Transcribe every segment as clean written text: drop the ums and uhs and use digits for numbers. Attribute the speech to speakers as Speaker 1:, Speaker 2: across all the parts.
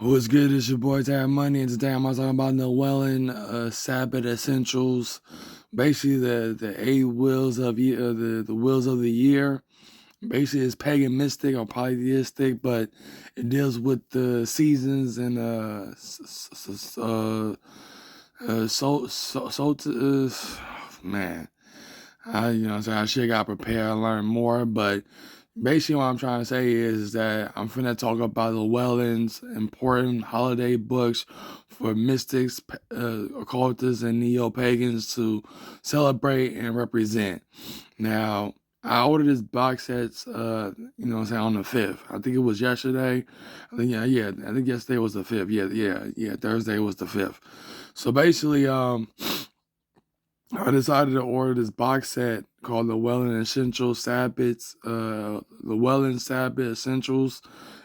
Speaker 1: What's good? It's your boy Tara Money, and today I'm talking about Llewellyn Sabbat essentials. Basically, the eight wills of the wills of the year. Basically, it's pagan mystic or polytheistic, but it deals with the seasons and man. I should have got prepared and learn more, but basically what I'm trying to say is that I'm finna talk about Llewellyn's important holiday books for mystics, occultists, and neo-pagans to celebrate and represent. Now, I ordered this box sets, on the 5th. I think it was yesterday. I think yesterday was the 5th. Yeah, Thursday was the 5th. So basically, I decided to order this box set called the Llewellyn Essential Sabbats, Llewellyn Sabbat Essentials.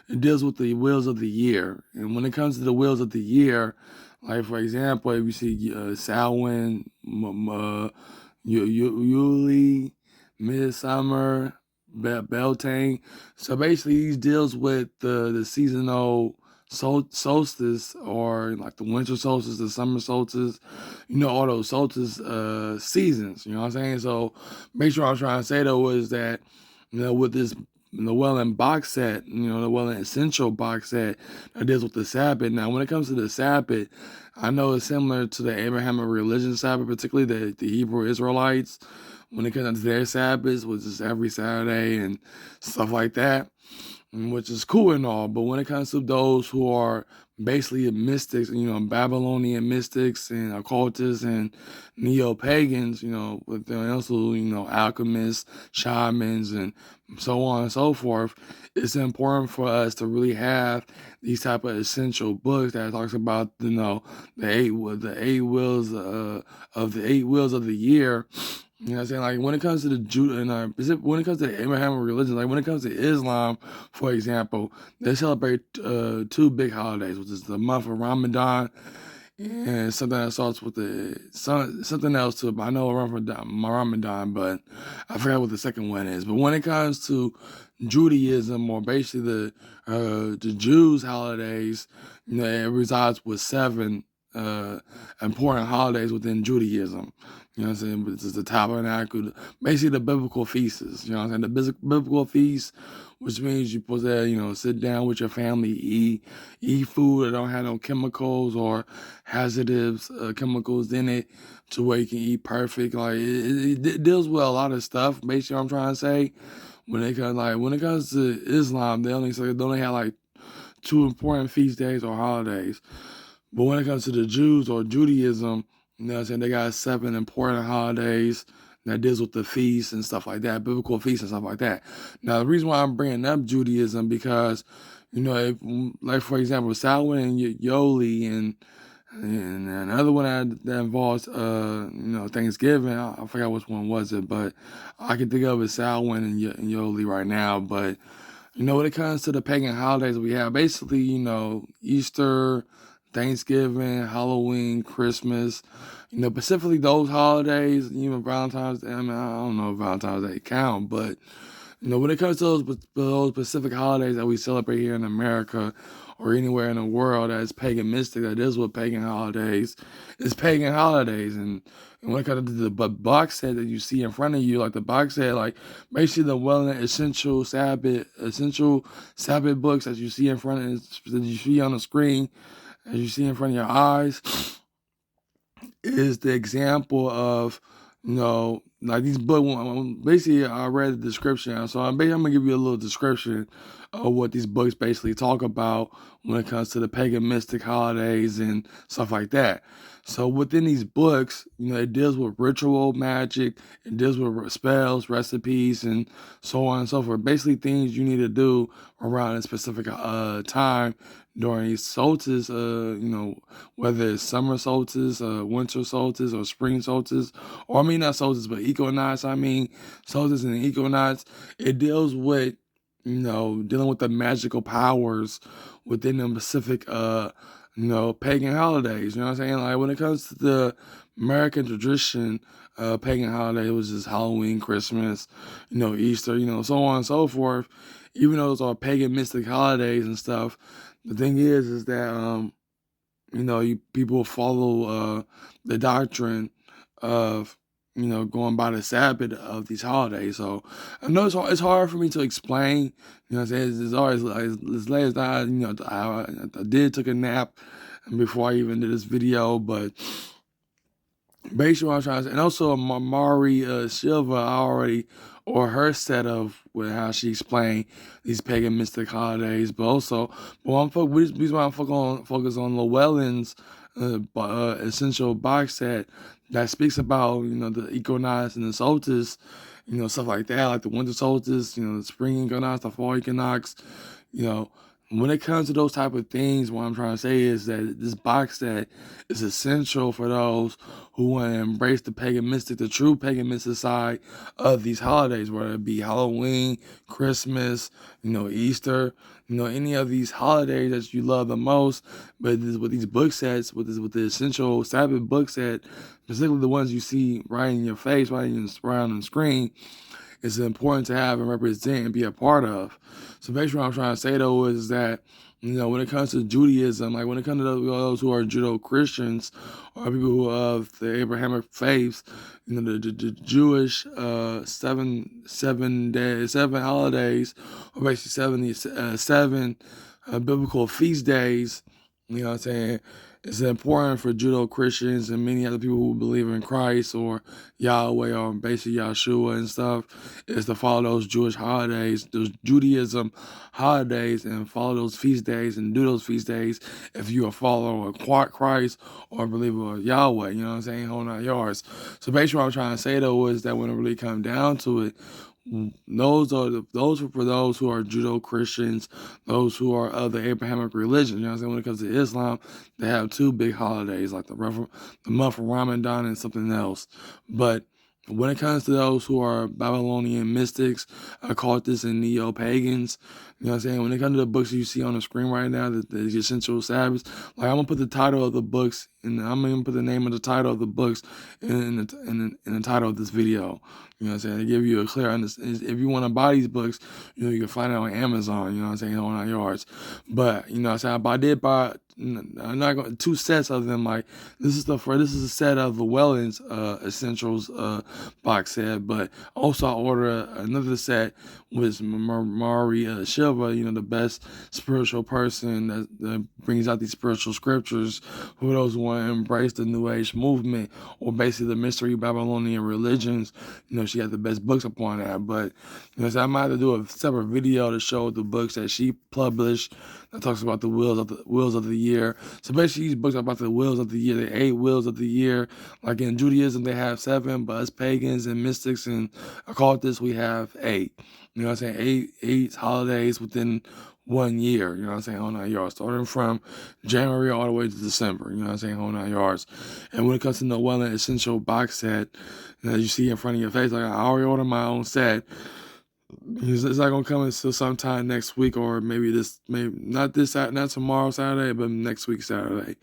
Speaker 1: It deals with the wheels of the year. And when it comes to the wheels of the year, like for example, if you see Samhain, Yuli, Midsummer, Beltane. So basically, these deals with the seasonal solstice, or like the winter solstice, the summer solstice, all those solstice seasons. You know what I'm saying? So basically what I'm trying to say though is that, with this Llewellyn box set, the Llewellyn Essential box set that deals with the Sabbath. Now, when it comes to the Sabbath, I know it's similar to the Abrahamic religion Sabbath, particularly the Hebrew Israelites. When it comes to their Sabbaths, which is every Saturday and stuff like that, which is cool and all, but when it comes to those who are basically mystics, Babylonian mystics and occultists and neo-pagans, with also, alchemists, shamans, and so on and so forth, it's important for us to really have these type of essential books that talks about, the eight wheels of the year. You know what I'm saying? Like when it comes to the Judah and when it comes to the Abrahamic religion, like when it comes to Islam, for example, they celebrate two big holidays, which is the month of Ramadan and something that starts with something else too. But I know Ramadan, but I forgot what the second one is. But when it comes to Judaism, or basically the Jews' holidays, it resides with seven important holidays within Judaism. You know what I'm saying? But it's the tabernacle, basically the biblical feasts. You know what I'm saying? The biblical feast, which means you're supposed to, sit down with your family, eat food that don't have no chemicals or hazardous chemicals in it, to where you can eat perfect. Like it deals with a lot of stuff. Basically, what I'm trying to say, when it comes to Islam, they only have like two important feast days or holidays. But when it comes to the Jews or Judaism, you know what I'm saying, they got seven important holidays that deals with the feasts and stuff like that, biblical feasts and stuff like that. Now, the reason why I'm bringing up Judaism, because, like for example, Samhain and Yoli and another one that involves, Thanksgiving. I forgot which one was it, but I can think of it Samhain and Yoli right now. But, when it comes to the pagan holidays we have, basically, Easter, Thanksgiving, Halloween, Christmas, specifically those holidays, even Valentine's Day. I mean, I don't know if Valentine's Day count, but when it comes to those specific holidays that we celebrate here in America or anywhere in the world that is pagan mystic, that is with pagan holidays, it's pagan holidays. And when it comes to the box set that you see in front of you, like the box set, like basically the Llewellyn essential Sabbath books that you see in front of, that you see on the screen, as you see in front of your eyes, is the example of, like these books. Basically, I read the description, so I'm gonna give you a little description of what these books basically talk about when it comes to the pagan mystic holidays and stuff like that. So within these books, it deals with ritual magic, it deals with spells, recipes, and so on and so forth. Basically, things you need to do around a specific time during these solstice, whether it's summer solstice, winter solstice, or spring solstice, or I mean not solstice, but equinox. I mean solstice and equinox. It deals with, dealing with the magical powers within the specific, pagan holidays. You know what I'm saying? Like when it comes to the American tradition, pagan holiday, which is Halloween, Christmas, Easter, so on and so forth. even though those are pagan mystic holidays and stuff, the thing is that people follow the doctrine of going by the Sabbat of these holidays. So I know it's hard for me to explain. What I'm saying, it's always like this last night. I did took a nap before I even did this video, but basically what I'm trying to say, and also Mari Silva or her set of with how she explained these pagan mystic holidays, but also, reason why I'm focus on Llewellyn's essential box set that speaks about the equinox and the solstice, stuff like that, like the winter solstice, the spring equinox, the fall equinox, you know. When it comes to those type of things, what I'm trying to say is that this box set is essential for those who want to embrace the pagan mystic, the true pagan mystic side of these holidays, whether it be Halloween, Christmas, Easter, any of these holidays that you love the most. But with these book sets, with the essential Sabbath book set, specifically the ones you see right in your face, right on the screen, it's important to have and represent and be a part of. So basically what I'm trying to say though is that, when it comes to Judaism, like when it comes to those who are Judeo-Christians or people who are of the Abrahamic faiths, the Jewish seven holidays, or basically seven biblical feast days, you know what I'm saying? It's important for Judeo-Christians and many other people who believe in Christ or Yahweh or basically Yahshua and stuff, is to follow those Jewish holidays, those Judaism holidays, and follow those feast days and do those feast days if you're a follower of Christ or a believer of Yahweh, you know what I'm saying, whole 9 yards. So basically what I'm trying to say though is that when it really comes down to it, those are for those who are Judeo-Christians, those who are of the Abrahamic religion. You know what I'm saying? When it comes to Islam, they have 2 big holidays, like the month of Ramadan and something else. But when it comes to those who are Babylonian mystics, occultists, and Neo-pagans, you know what I'm saying? When it comes to the books you see on the screen right now, the essential Sabbaths, like I'm gonna put the title of the books, and I'm gonna put the name of the title of the books in the title of this video. You know what I'm saying? To give you a clear understanding. If you want to buy these books, you can find it on Amazon. You know what I'm saying? On our yards. But you know what I'm saying? I did buy. I'm not going 2 sets of them. Like this is a set of Llewellyn's essentials box set. But also I ordered another set with Mari Silva. The best spiritual person that brings out these spiritual scriptures for those who want to embrace the New Age movement or basically the mystery Babylonian religions. She got the best books upon that. But so I might have to do a separate video to show the books that she published that talks about the wills of the year. So basically these books are about the wills of the year, the 8 wills of the year. Like in Judaism they have 7, but us pagans and mystics and occultists we have 8. You know what I'm saying? 8 holidays within 1 year, you know what I'm saying, whole 9 yards, starting from January all the way to December, you know what I'm saying, whole 9 yards. And when it comes to the Llewellyn Essential box set, that you see in front of your face, like I already ordered my own set. It's not gonna come until sometime next week, or maybe not tomorrow Saturday, but next week Saturday,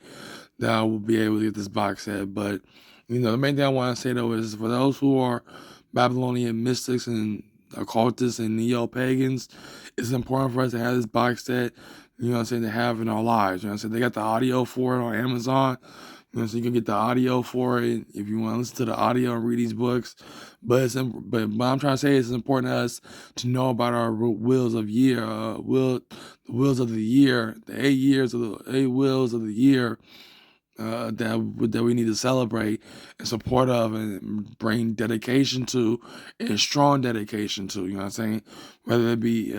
Speaker 1: that I will be able to get this box set. But the main thing I want to say though is for those who are Babylonian mystics and occultists and Neo-pagans, it's important for us to have this box set, you know what I'm saying, to have in our lives. You know what I'm saying? They got the audio for it on Amazon. So you can get the audio for it if you want to listen to the audio and read these books. But what I'm trying to say is it's important to us to know about our wills of year, the wills of the year, the 8 wills of the year that we need to celebrate and support of and bring dedication to and strong dedication to. You know what I'm saying? Whether it be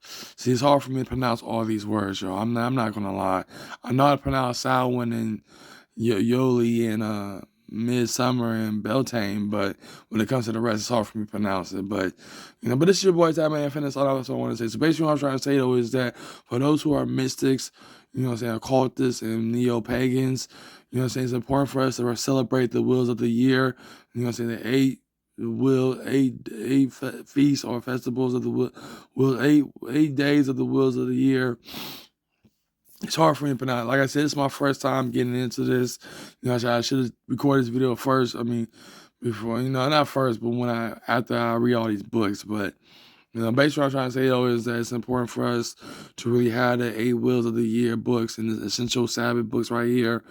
Speaker 1: see, it's hard for me to pronounce all these words, y'all. I'm not gonna lie. I know how to pronounce Llewellyn and Yoli and Midsummer and Beltane, but when it comes to the rest, it's hard for me to pronounce it. But but this is your boy Time Man Fitness. All that's what I want to say. So basically, what I'm trying to say though is that for those who are mystics, you know what I'm saying, occultists and Neo-pagans, you know what I'm saying, it's important for us to celebrate the wills of the year. You know what I'm saying, the 8 feasts or festivals of the will, 8 days of the wills of the year. It's hard for me to pronounce. Like I said, it's my first time getting into this. I should have recorded this video first. I mean, before, not first, but after I read all these books. But Basically what I'm trying to say, though, is that it's important for us to really have the 8 Wills of the Year books and the Essential Sabbath books right here.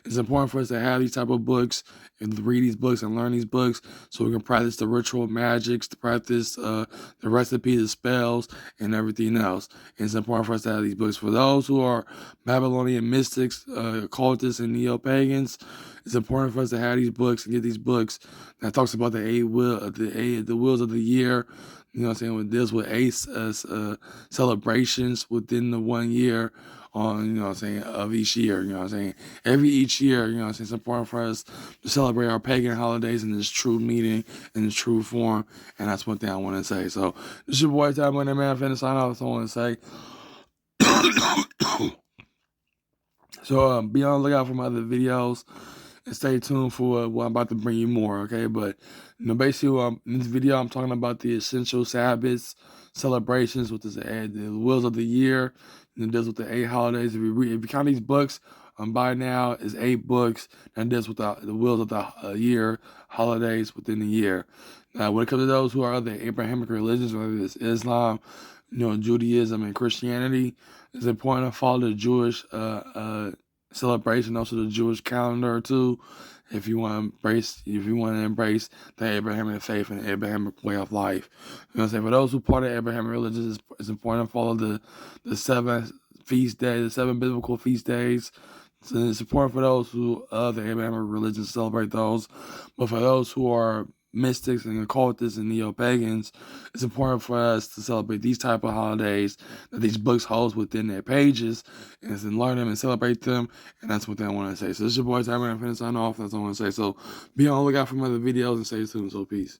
Speaker 1: It's important for us to have these type of books and read these books and learn these books so we can practice the ritual magics, to practice the recipes, the spells, and everything else. And it's important for us to have these books. For those who are Babylonian mystics, occultists, and Neo-pagans, it's important for us to have these books and get these books that talks about the 8 the wills of the year. You know what I'm saying? It deals with 8 celebrations within the 1 year on, you know what I'm saying, of each year. You know what I'm saying? Each year, you know what I'm saying, it's important for us to celebrate our pagan holidays in this true meaning, in this true form. And that's one thing I want to say. So, this is your boy, Time Winner Man. Finna sign off. That's all I want to say. So, be on the lookout for my other videos. And stay tuned for what I'm about to bring you more, okay? But, basically, in this video, I'm talking about the essential Sabbaths, celebrations, with the wills of the year, and it deals with the 8 holidays. If you count these books, by now, is 8 books, and deals with the wills of the year, holidays within the year. Now, when it comes to those who are other Abrahamic religions, whether it's Islam, Judaism, and Christianity, it's important to follow the Jewish celebration, also the Jewish calendar too, if you want to embrace the Abrahamic faith and the Abrahamic way of life. You know what I'm saying? For those who part of Abrahamic religion, it's important to follow the 7 feast days, the 7 biblical feast days. So it's important for those who the Abrahamic religion celebrate those. But for those who are mystics and occultists and neo-pagans, it's important for us to celebrate these type of holidays that these books hold within their pages, and to learn them and celebrate them. And that's what they want to say. So this is your boy, Tyler. I'm finna sign off. That's all I want to say. So be on the lookout for my other videos and stay tuned. So peace.